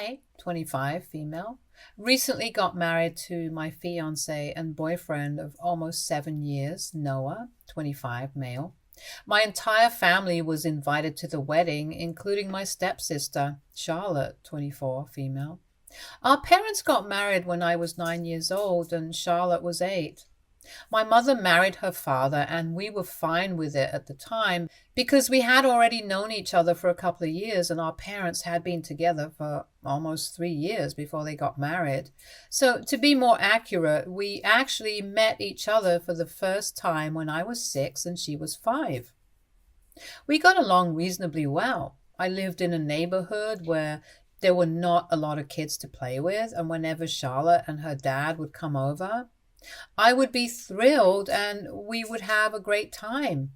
Hi, 25, female. Recently got married to my fiance and boyfriend of almost 7 years, Noah, 25, male. My entire family was invited to the wedding, including my stepsister, Charlotte, 24, female. Our parents got married when I was 9 years old and Charlotte was 8. My mother married her father, and we were fine with it at the time because we had already known each other for a couple of years, and our parents had been together for almost 3 years before they got married. So, to be more accurate, we actually met each other for the first time when I was 6 and she was 5. We got along reasonably well. I lived in a neighborhood where there were not a lot of kids to play with, and whenever Charlotte and her dad would come over, I would be thrilled and we would have a great time.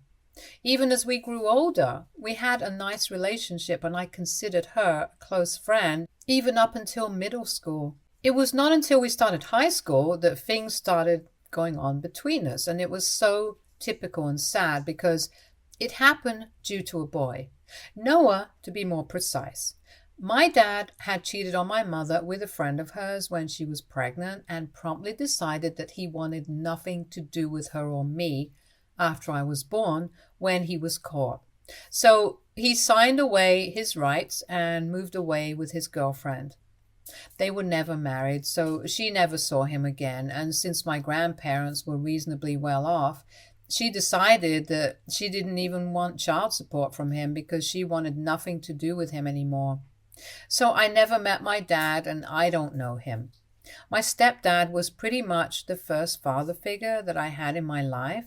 Even as we grew older, we had a nice relationship and I considered her a close friend, even up until middle school. It was not until we started high school that things started going on between us, and it was so typical and sad because it happened due to a boy. Noah, to be more precise. My dad had cheated on my mother with a friend of hers when she was pregnant and promptly decided that he wanted nothing to do with her or me after I was born when he was caught. So he signed away his rights and moved away with his girlfriend. They were never married, so she never saw him again, and since my grandparents were reasonably well off, she decided that she didn't even want child support from him because she wanted nothing to do with him anymore. So I never met my dad and I don't know him. My stepdad was pretty much the first father figure that I had in my life.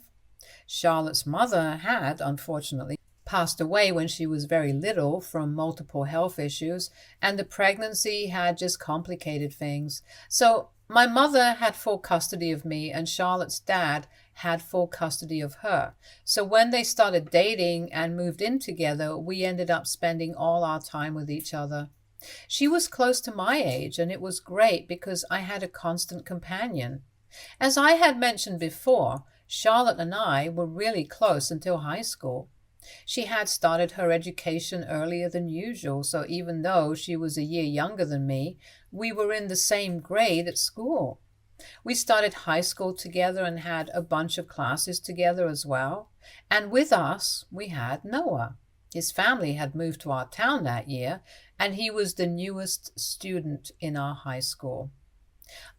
Charlotte's mother had, unfortunately, passed away when she was very little from multiple health issues, and the pregnancy had just complicated things. So my mother had full custody of me and Charlotte's dad had full custody of her. So when they started dating and moved in together, we ended up spending all our time with each other. She was close to my age, and it was great because I had a constant companion. As I had mentioned before, Charlotte and I were really close until high school. She had started her education earlier than usual, so even though she was a year younger than me, we were in the same grade at school. We started high school together and had a bunch of classes together as well. And with us, we had Noah. His family had moved to our town that year, and he was the newest student in our high school.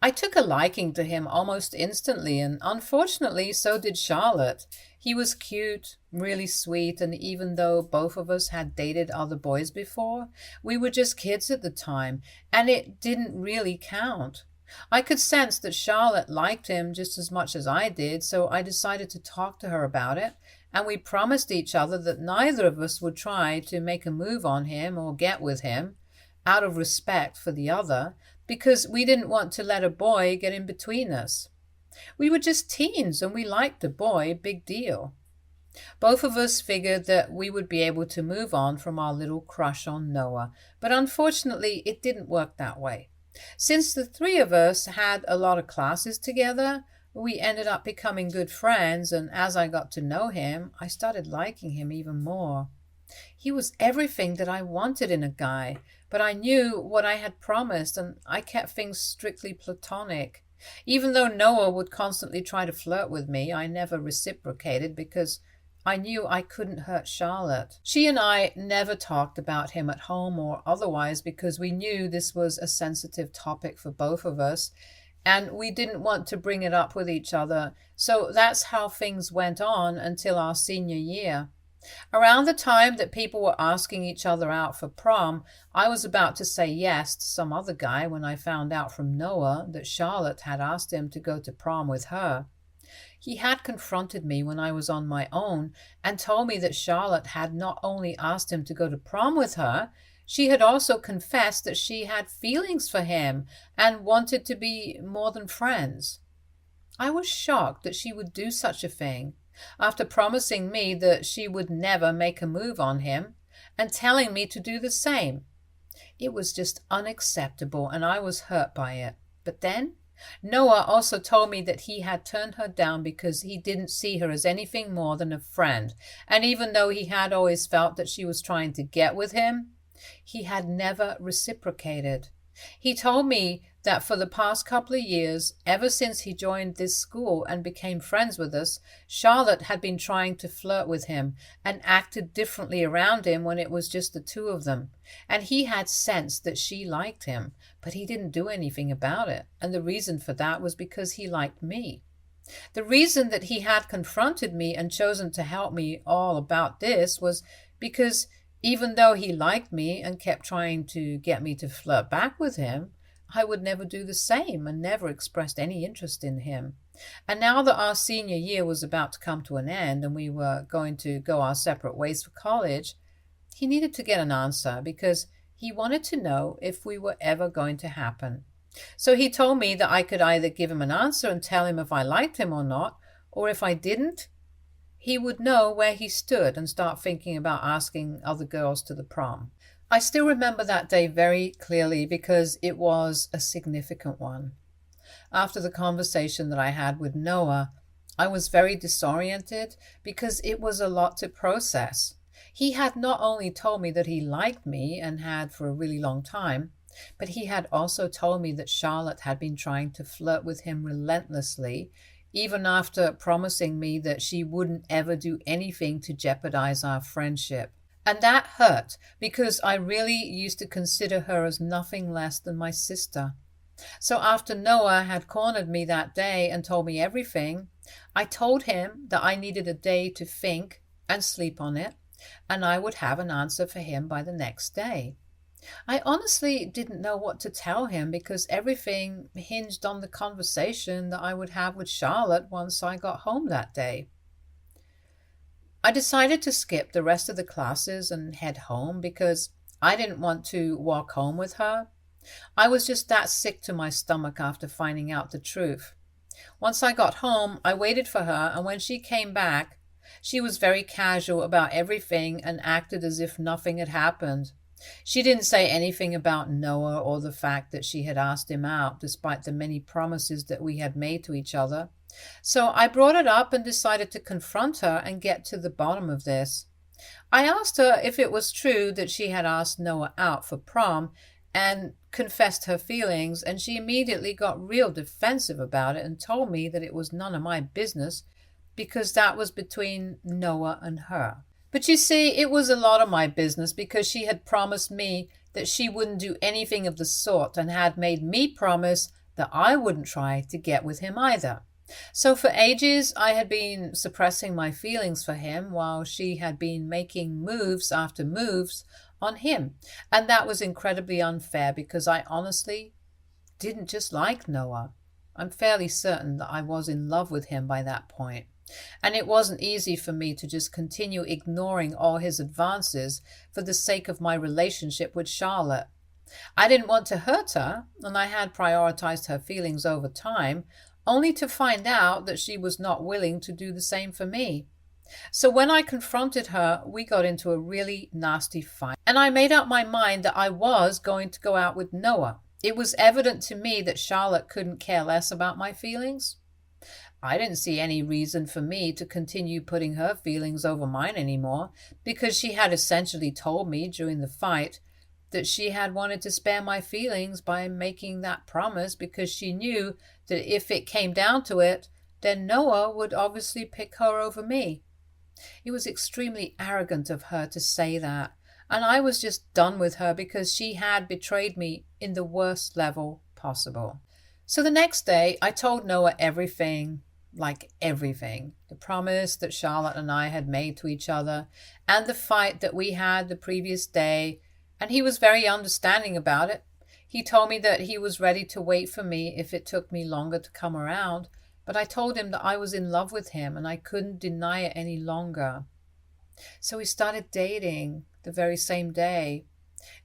I took a liking to him almost instantly, and unfortunately, so did Charlotte. He was cute, really sweet, and even though both of us had dated other boys before, we were just kids at the time, and it didn't really count. I could sense that Charlotte liked him just as much as I did, so I decided to talk to her about it, and we promised each other that neither of us would try to make a move on him or get with him, out of respect for the other, because we didn't want to let a boy get in between us. We were just teens and we liked the boy, big deal. Both of us figured that we would be able to move on from our little crush on Noah, but unfortunately it didn't work that way. Since the three of us had a lot of classes together, we ended up becoming good friends, and as I got to know him, I started liking him even more. He was everything that I wanted in a guy, but I knew what I had promised, and I kept things strictly platonic. Even though Noah would constantly try to flirt with me, I never reciprocated because I knew I couldn't hurt Charlotte. She and I never talked about him at home or otherwise because we knew this was a sensitive topic for both of us, and we didn't want to bring it up with each other. So that's how things went on until our senior year. Around the time that people were asking each other out for prom, I was about to say yes to some other guy when I found out from Noah that Charlotte had asked him to go to prom with her. He had confronted me when I was on my own and told me that Charlotte had not only asked him to go to prom with her, she had also confessed that she had feelings for him and wanted to be more than friends. I was shocked that she would do such a thing, after promising me that she would never make a move on him and telling me to do the same. It was just unacceptable, and I was hurt by it. But then Noah also told me that he had turned her down because he didn't see her as anything more than a friend, and even though he had always felt that she was trying to get with him, He had never reciprocated. He told me that for the past couple of years, ever since he joined this school and became friends with us, Charlotte had been trying to flirt with him and acted differently around him when it was just the two of them. And he had sensed that she liked him, but he didn't do anything about it. And the reason for that was because he liked me. The reason that he had confronted me and chosen to help me all about this was because even though he liked me and kept trying to get me to flirt back with him, I would never do the same and never expressed any interest in him. And now that our senior year was about to come to an end and we were going to go our separate ways for college, he needed to get an answer because he wanted to know if we were ever going to happen. So he told me that I could either give him an answer and tell him if I liked him or not, or if I didn't, he would know where he stood and start thinking about asking other girls to the prom. I still remember that day very clearly because it was a significant one. After the conversation that I had with Noah, I was very disoriented because it was a lot to process. He had not only told me that he liked me and had for a really long time, but he had also told me that Charlotte had been trying to flirt with him relentlessly, even after promising me that she wouldn't ever do anything to jeopardize our friendship. And that hurt because I really used to consider her as nothing less than my sister. So after Noah had cornered me that day and told me everything, I told him that I needed a day to think and sleep on it, and I would have an answer for him by the next day. I honestly didn't know what to tell him because everything hinged on the conversation that I would have with Charlotte once I got home that day. I decided to skip the rest of the classes and head home because I didn't want to walk home with her. I was just that sick to my stomach after finding out the truth. Once I got home, I waited for her, and when she came back, she was very casual about everything and acted as if nothing had happened. She didn't say anything about Noah or the fact that she had asked him out, despite the many promises that we had made to each other. So I brought it up and decided to confront her and get to the bottom of this. I asked her if it was true that she had asked Noah out for prom and confessed her feelings, and she immediately got real defensive about it and told me that it was none of my business because that was between Noah and her. But you see, it was a lot of my business because she had promised me that she wouldn't do anything of the sort and had made me promise that I wouldn't try to get with him either. So for ages, I had been suppressing my feelings for him while she had been making moves after moves on him. And that was incredibly unfair because I honestly didn't just like Noah. I'm fairly certain that I was in love with him by that point. And it wasn't easy for me to just continue ignoring all his advances for the sake of my relationship with Charlotte. I didn't want to hurt her, and I had prioritized her feelings over time, only to find out that she was not willing to do the same for me. So when I confronted her, we got into a really nasty fight, and I made up my mind that I was going to go out with Noah. It was evident to me that Charlotte couldn't care less about my feelings. I didn't see any reason for me to continue putting her feelings over mine anymore because she had essentially told me during the fight that she had wanted to spare my feelings by making that promise because she knew that if it came down to it, then Noah would obviously pick her over me. It was extremely arrogant of her to say that, and I was just done with her because she had betrayed me in the worst level possible. So the next day, I told Noah everything. Like everything. The promise that Charlotte and I had made to each other, and the fight that we had the previous day, and he was very understanding about it. He told me that he was ready to wait for me if it took me longer to come around, but I told him that I was in love with him and I couldn't deny it any longer. So we started dating the very same day,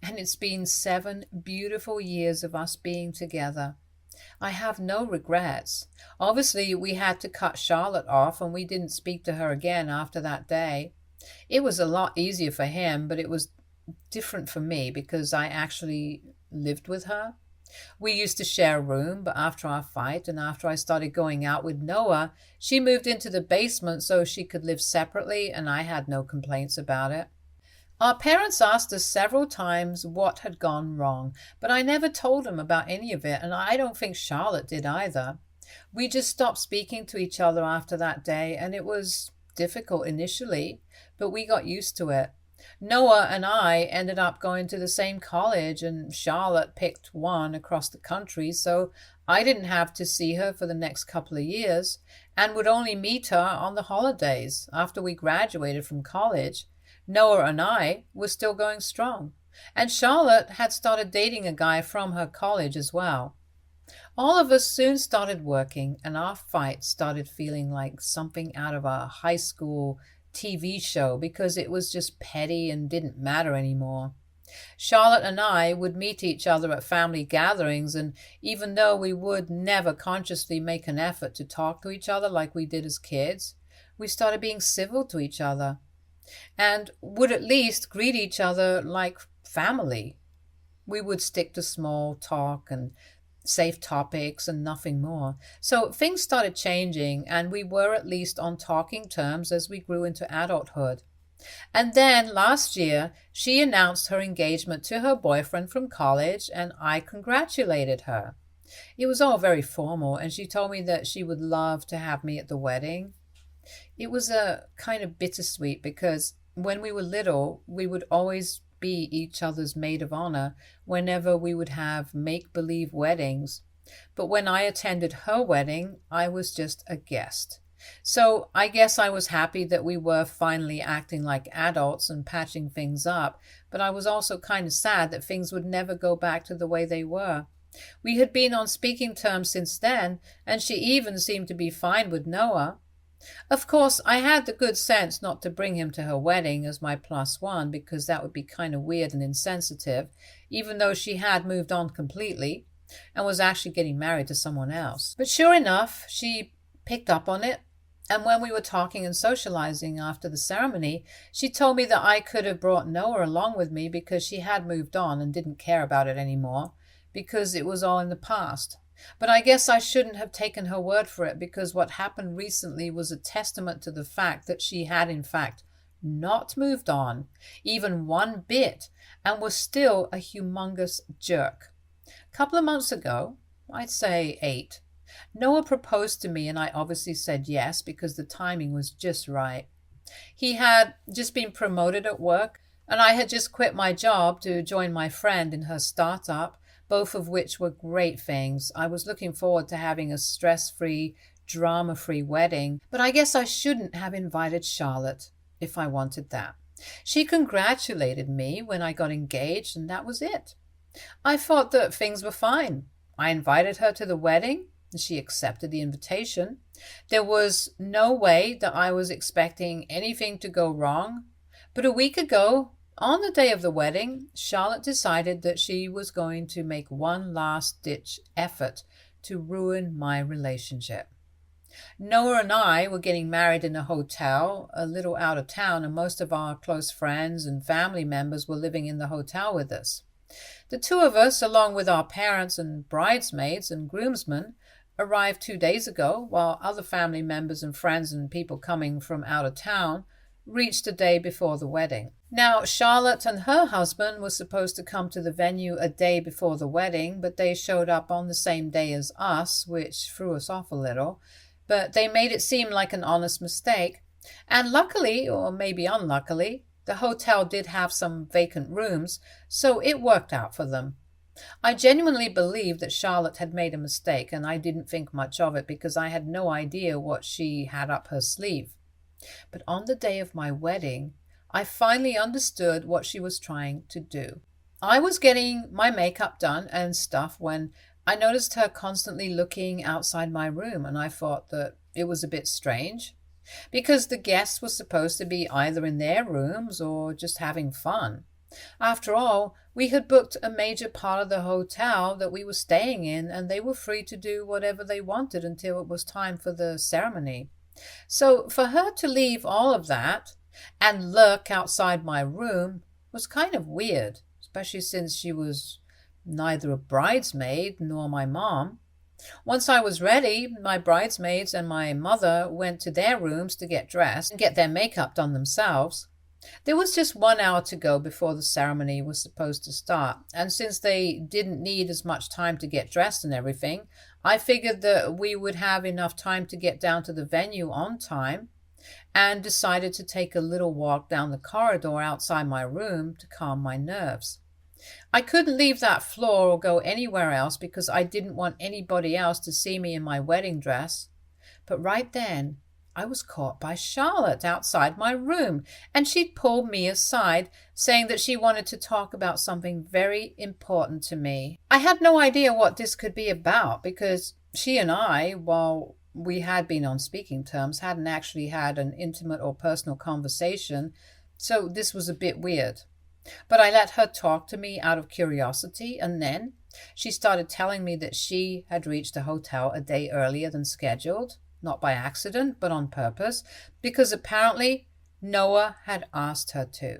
and it's been 7 beautiful years of us being together. I have no regrets. Obviously, we had to cut Charlotte off and we didn't speak to her again after that day. It was a lot easier for him, but it was different for me because I actually lived with her. We used to share a room, but after our fight and after I started going out with Noah, she moved into the basement so she could live separately, and I had no complaints about it. Our parents asked us several times what had gone wrong, but I never told them about any of it, and I don't think Charlotte did either. We just stopped speaking to each other after that day, and it was difficult initially, but we got used to it. Noah and I ended up going to the same college, and Charlotte picked one across the country, so I didn't have to see her for the next couple of years and would only meet her on the holidays after we graduated from college. Noah and I were still going strong, and Charlotte had started dating a guy from her college as well. All of us soon started working, and our fight started feeling like something out of a high school TV show because it was just petty and didn't matter anymore. Charlotte and I would meet each other at family gatherings, and even though we would never consciously make an effort to talk to each other like we did as kids, we started being civil to each other and would at least greet each other like family. We would stick to small talk and safe topics and nothing more. So things started changing, and we were at least on talking terms as we grew into adulthood. And then last year, she announced her engagement to her boyfriend from college, and I congratulated her. It was all very formal, and she told me that she would love to have me at the wedding. It was a kind of bittersweet because when we were little, we would always be each other's maid of honor whenever we would have make believe weddings. But when I attended her wedding, I was just a guest. So I guess I was happy that we were finally acting like adults and patching things up, but I was also kind of sad that things would never go back to the way they were. We had been on speaking terms since then, and she even seemed to be fine with Noah. Of course, I had the good sense not to bring him to her wedding as my plus one because that would be kind of weird and insensitive, even though she had moved on completely and was actually getting married to someone else. But sure enough, she picked up on it, and when we were talking and socializing after the ceremony, she told me that I could have brought Noah along with me because she had moved on and didn't care about it anymore because it was all in the past. But I guess I shouldn't have taken her word for it because what happened recently was a testament to the fact that she had in fact not moved on, even one bit, and was still a humongous jerk. A couple of months ago, I'd say 8, Noah proposed to me and I obviously said yes because the timing was just right. He had just been promoted at work and I had just quit my job to join my friend in her startup, both of which were great things. I was looking forward to having a stress-free, drama-free wedding, but I guess I shouldn't have invited Charlotte if I wanted that. She congratulated me when I got engaged, and that was it. I thought that things were fine. I invited her to the wedding, and she accepted the invitation. There was no way that I was expecting anything to go wrong, but a week ago, on the day of the wedding, Charlotte decided that she was going to make one last-ditch effort to ruin my relationship. Noah and I were getting married in a hotel a little out of town, and most of our close friends and family members were living in the hotel with us. The two of us, along with our parents and bridesmaids and groomsmen, arrived 2 days ago, while other family members and friends and people coming from out of town reached a day before the wedding. Now, Charlotte and her husband were supposed to come to the venue a day before the wedding, but they showed up on the same day as us, which threw us off a little. But they made it seem like an honest mistake. And luckily, or maybe unluckily, the hotel did have some vacant rooms, so it worked out for them. I genuinely believed that Charlotte had made a mistake, and I didn't think much of it because I had no idea what she had up her sleeve. But on the day of my wedding, I finally understood what she was trying to do. I was getting my makeup done and stuff when I noticed her constantly looking outside my room, and I thought that it was a bit strange because the guests were supposed to be either in their rooms or just having fun. After all, we had booked a major part of the hotel that we were staying in, and they were free to do whatever they wanted until it was time for the ceremony. So for her to leave all of that and lurk outside my room was kind of weird, especially since she was neither a bridesmaid nor my mom. Once I was ready, my bridesmaids and my mother went to their rooms to get dressed and get their makeup done themselves. There was just 1 hour to go before the ceremony was supposed to start, and since they didn't need as much time to get dressed and everything, I figured that we would have enough time to get down to the venue on time and decided to take a little walk down the corridor outside my room to calm my nerves. I couldn't leave that floor or go anywhere else because I didn't want anybody else to see me in my wedding dress. But right then, I was caught by Charlotte outside my room, and she'd pulled me aside, saying that she wanted to talk about something very important to me. I had no idea what this could be about because she and I, while we had been on speaking terms, hadn't actually had an intimate or personal conversation, so this was a bit weird. But I let her talk to me out of curiosity, and then she started telling me that she had reached the hotel a day earlier than scheduled, not by accident, but on purpose, because apparently Noah had asked her to.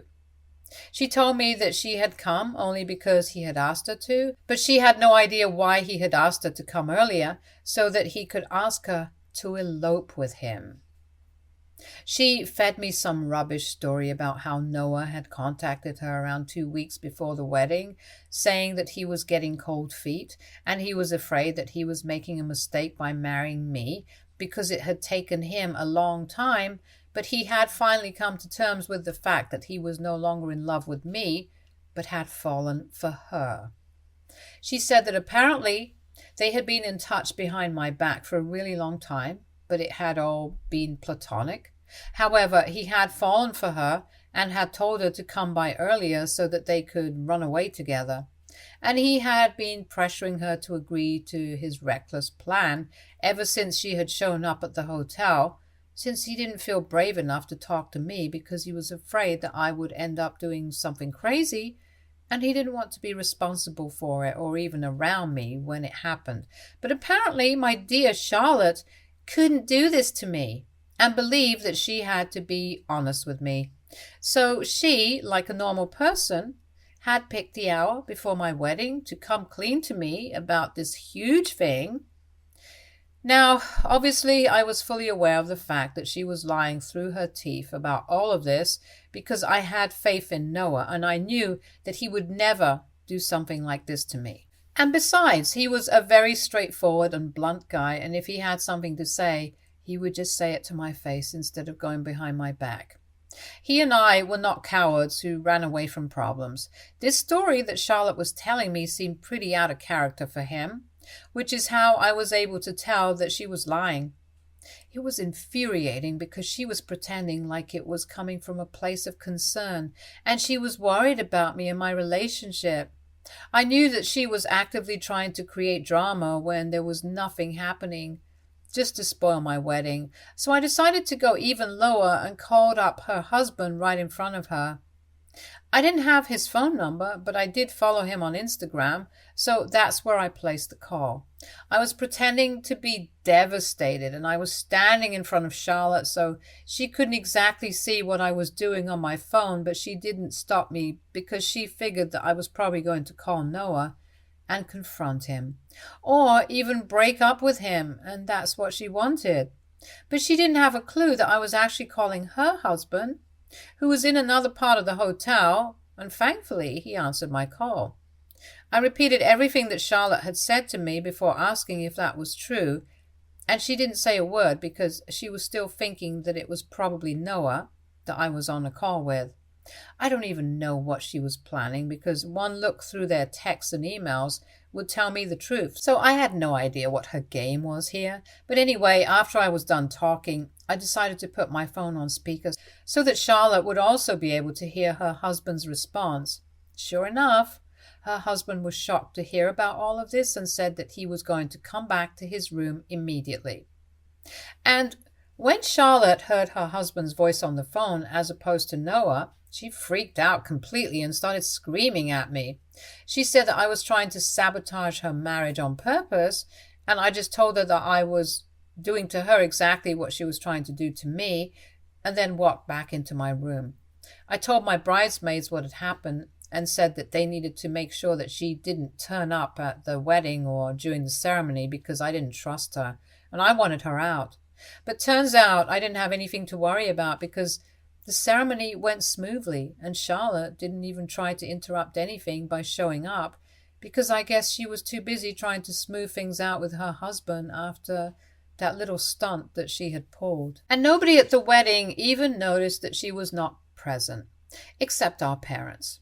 She told me that she had come only because he had asked her to, but she had no idea why he had asked her to come earlier, so that he could ask her to elope with him. She fed me some rubbish story about how Noah had contacted her around 2 weeks before the wedding, saying that he was getting cold feet and he was afraid that he was making a mistake by marrying me because it had taken him a long time, but he had finally come to terms with the fact that he was no longer in love with me, but had fallen for her. She said that apparently they had been in touch behind my back for a really long time, but it had all been platonic. However, he had fallen for her and had told her to come by earlier so that they could run away together. And he had been pressuring her to agree to his reckless plan ever since she had shown up at the hotel, since he didn't feel brave enough to talk to me because he was afraid that I would end up doing something crazy, and he didn't want to be responsible for it or even around me when it happened. But apparently my dear Charlotte couldn't do this to me and believed that she had to be honest with me. So she, like a normal person, had picked the hour before my wedding to come clean to me about this huge thing. Now, obviously, I was fully aware of the fact that she was lying through her teeth about all of this because I had faith in Noah and I knew that he would never do something like this to me. And besides, he was a very straightforward and blunt guy, and if he had something to say, he would just say it to my face instead of going behind my back. He and I were not cowards who ran away from problems. This story that Charlotte was telling me seemed pretty out of character for him, which is how I was able to tell that she was lying. It was infuriating because she was pretending like it was coming from a place of concern, and she was worried about me and my relationship. I knew that she was actively trying to create drama when there was nothing happening, just to spoil my wedding. So I decided to go even lower and called up her husband right in front of her. I didn't have his phone number, but I did follow him on Instagram, so that's where I placed the call. I was pretending to be devastated, and I was standing in front of Charlotte, so she couldn't exactly see what I was doing on my phone, but she didn't stop me because she figured that I was probably going to call Noah and confront him, or even break up with him, and that's what she wanted. But she didn't have a clue that I was actually calling her husband, who was in another part of the hotel, and thankfully he answered my call. I repeated everything that Charlotte had said to me before asking if that was true, and she didn't say a word because she was still thinking that it was probably Noah that I was on a call with. I don't even know what she was planning because one look through their texts and emails would tell me the truth. So I had no idea what her game was here. But anyway, after I was done talking, I decided to put my phone on speaker so that Charlotte would also be able to hear her husband's response. Sure enough, her husband was shocked to hear about all of this and said that he was going to come back to his room immediately. And when Charlotte heard her husband's voice on the phone as opposed to Noah, she freaked out completely and started screaming at me. She said that I was trying to sabotage her marriage on purpose, and I just told her that I was doing to her exactly what she was trying to do to me, and then walked back into my room. I told my bridesmaids what had happened and said that they needed to make sure that she didn't turn up at the wedding or during the ceremony because I didn't trust her, and I wanted her out. But turns out I didn't have anything to worry about because The ceremony went smoothly, and Charlotte didn't even try to interrupt anything by showing up, because I guess she was too busy trying to smooth things out with her husband after that little stunt that she had pulled. And nobody at the wedding even noticed that she was not present, except our parents.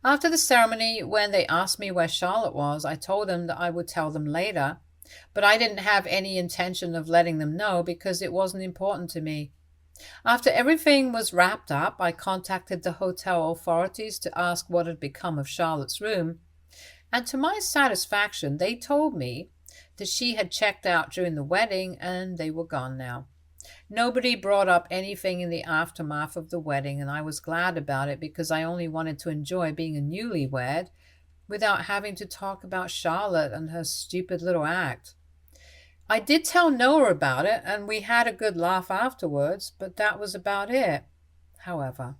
After the ceremony, when they asked me where Charlotte was, I told them that I would tell them later, but I didn't have any intention of letting them know because it wasn't important to me. After everything was wrapped up, I contacted the hotel authorities to ask what had become of Charlotte's room, and to my satisfaction, they told me that she had checked out during the wedding and they were gone now. Nobody brought up anything in the aftermath of the wedding, and I was glad about it because I only wanted to enjoy being a newlywed without having to talk about Charlotte and her stupid little act. I did tell Noah about it, and we had a good laugh afterwards, but that was about it. However,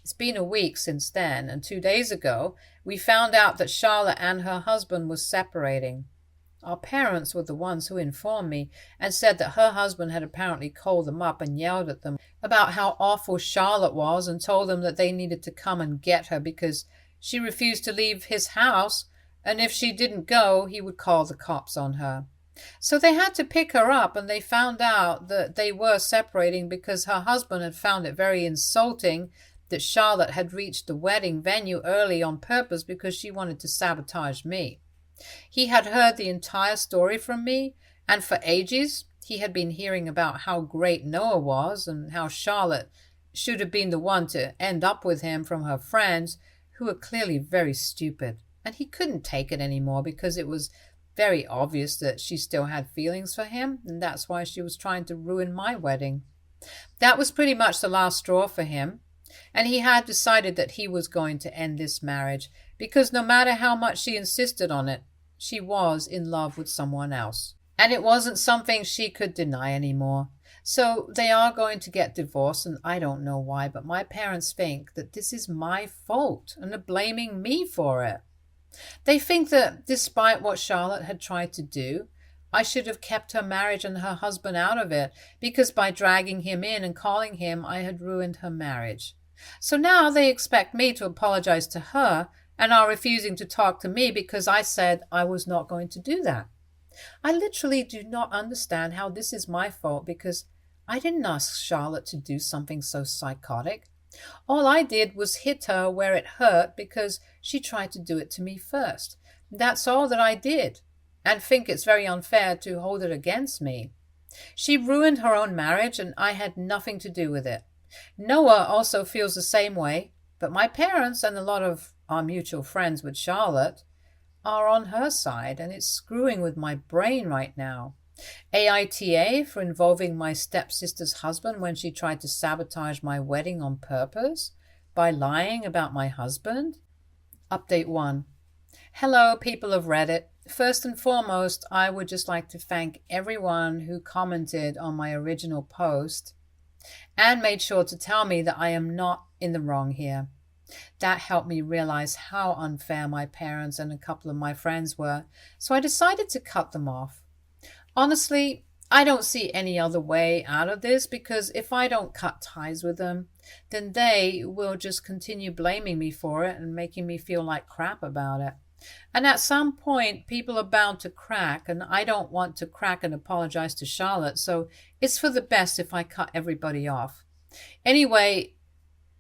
it's been a week since then, and 2 days ago, we found out that Charlotte and her husband were separating. Our parents were the ones who informed me and said that her husband had apparently called them up and yelled at them about how awful Charlotte was and told them that they needed to come and get her because she refused to leave his house, and if she didn't go, he would call the cops on her. So they had to pick her up, and they found out that they were separating because her husband had found it very insulting that Charlotte had reached the wedding venue early on purpose because she wanted to sabotage me. He had heard the entire story from me, and for ages he had been hearing about how great Noah was and how Charlotte should have been the one to end up with him from her friends, who were clearly very stupid. And he couldn't take it anymore because it was very obvious that she still had feelings for him, and that's why she was trying to ruin my wedding. That was pretty much the last straw for him, and he had decided that he was going to end this marriage because no matter how much she insisted on it, she was in love with someone else. And it wasn't something she could deny anymore. So they are going to get divorced, and I don't know why, but my parents think that this is my fault and are blaming me for it. They think that despite what Charlotte had tried to do, I should have kept her marriage and her husband out of it, because by dragging him in and calling him, I had ruined her marriage. So now they expect me to apologize to her and are refusing to talk to me because I said I was not going to do that. I literally do not understand how this is my fault because I didn't ask Charlotte to do something so psychotic. All I did was hit her where it hurt because she tried to do it to me first. That's all that I did, and think it's very unfair to hold it against me. She ruined her own marriage, and I had nothing to do with it. Noah also feels the same way, but my parents and a lot of our mutual friends with Charlotte are on her side, and it's screwing with my brain right now. AITA for involving my stepsister's husband when she tried to sabotage my wedding on purpose by lying about my husband. Update 1. Hello, people of Reddit. First and foremost, I would just like to thank everyone who commented on my original post and made sure to tell me that I am not in the wrong here. That helped me realize how unfair my parents and a couple of my friends were, so I decided to cut them off. Honestly, I don't see any other way out of this because if I don't cut ties with them, then they will just continue blaming me for it and making me feel like crap about it. And at some point, people are bound to crack, and I don't want to crack and apologize to Charlotte, so it's for the best if I cut everybody off. Anyway,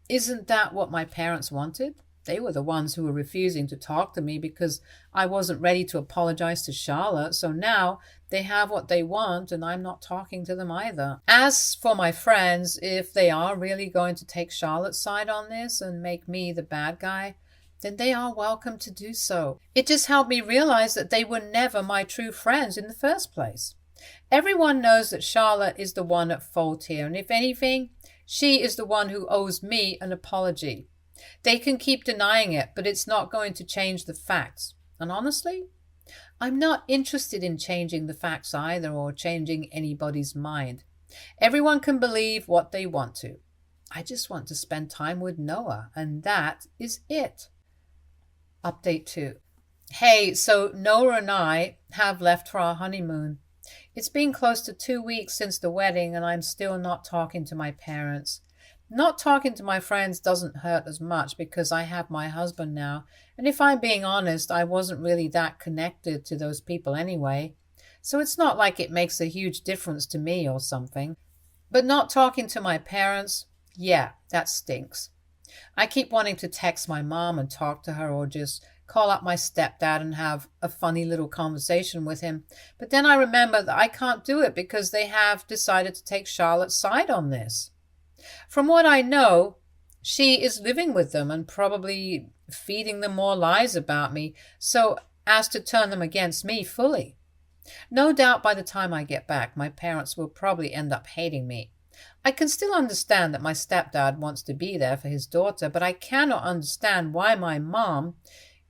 isn't that what my parents wanted? They were the ones who were refusing to talk to me because I wasn't ready to apologize to Charlotte, so now they have what they want and I'm not talking to them either. As for my friends, if they are really going to take Charlotte's side on this and make me the bad guy, then they are welcome to do so. It just helped me realize that they were never my true friends in the first place. Everyone knows that Charlotte is the one at fault here, and if anything, she is the one who owes me an apology. They can keep denying it, but it's not going to change the facts. And honestly, I'm not interested in changing the facts either or changing anybody's mind. Everyone can believe what they want to. I just want to spend time with Noah, and that is it. Update 2. Hey, so Noah and I have left for our honeymoon. It's been close to 2 weeks since the wedding, and I'm still not talking to my parents. Not talking to my friends doesn't hurt as much because I have my husband now, and if I'm being honest, I wasn't really that connected to those people anyway. So it's not like it makes a huge difference to me or something. But not talking to my parents, yeah, that stinks. I keep wanting to text my mom and talk to her or just call up my stepdad and have a funny little conversation with him. But then I remember that I can't do it because they have decided to take Charlotte's side on this. From what I know, she is living with them and probably feeding them more lies about me so as to turn them against me fully. No doubt by the time I get back, my parents will probably end up hating me. I can still understand that my stepdad wants to be there for his daughter, but I cannot understand why my mom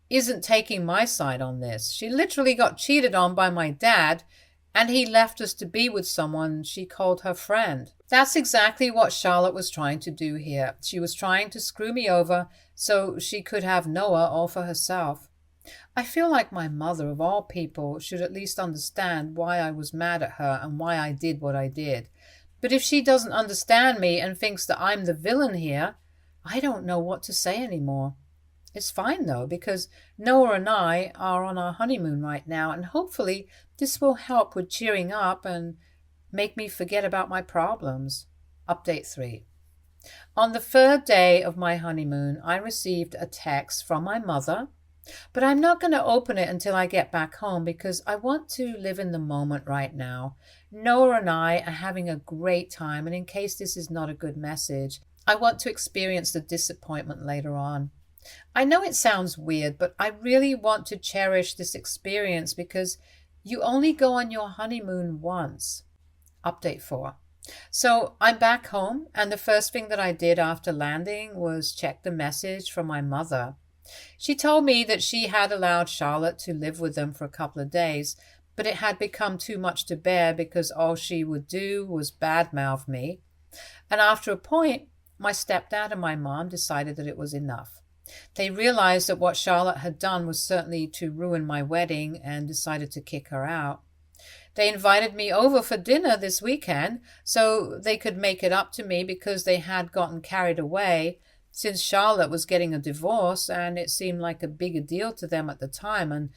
isn't taking my side on this. She literally got cheated on by my dad, and he left us to be with someone she called her friend. That's exactly what Charlotte was trying to do here. She was trying to screw me over so she could have Noah all for herself. I feel like my mother, of all people, should at least understand why I was mad at her and why I did what I did. But if she doesn't understand me and thinks that I'm the villain here, I don't know what to say anymore. It's fine though, because Noah and I are on our honeymoon right now, and hopefully this will help with cheering up and make me forget about my problems. Update 3. On the third day of my honeymoon, I received a text from my mother, but I'm not going to open it until I get back home because I want to live in the moment right now. Noah and I are having a great time, and in case this is not a good message, I want to experience the disappointment later on. I know it sounds weird, but I really want to cherish this experience because you only go on your honeymoon once. Update 4. So I'm back home, and the first thing that I did after landing was check the message from my mother. She told me that she had allowed Charlotte to live with them for a couple of days, but it had become too much to bear because all she would do was badmouth me. And after a point, my stepdad and my mom decided that it was enough. They realized that what Charlotte had done was certainly to ruin my wedding and decided to kick her out. They invited me over for dinner this weekend so they could make it up to me because they had gotten carried away since Charlotte was getting a divorce and it seemed like a bigger deal to them at the time, and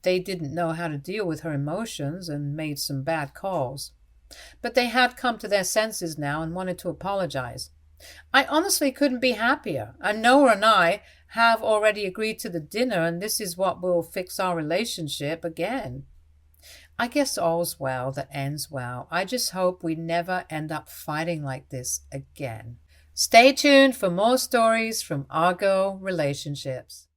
they didn't know how to deal with her emotions and made some bad calls. But they had come to their senses now and wanted to apologize. I honestly couldn't be happier, and Noah and I have already agreed to the dinner, and this is what will fix our relationship again. I guess all's well that ends well. I just hope we never end up fighting like this again. Stay tuned for more stories from Argo Relationships.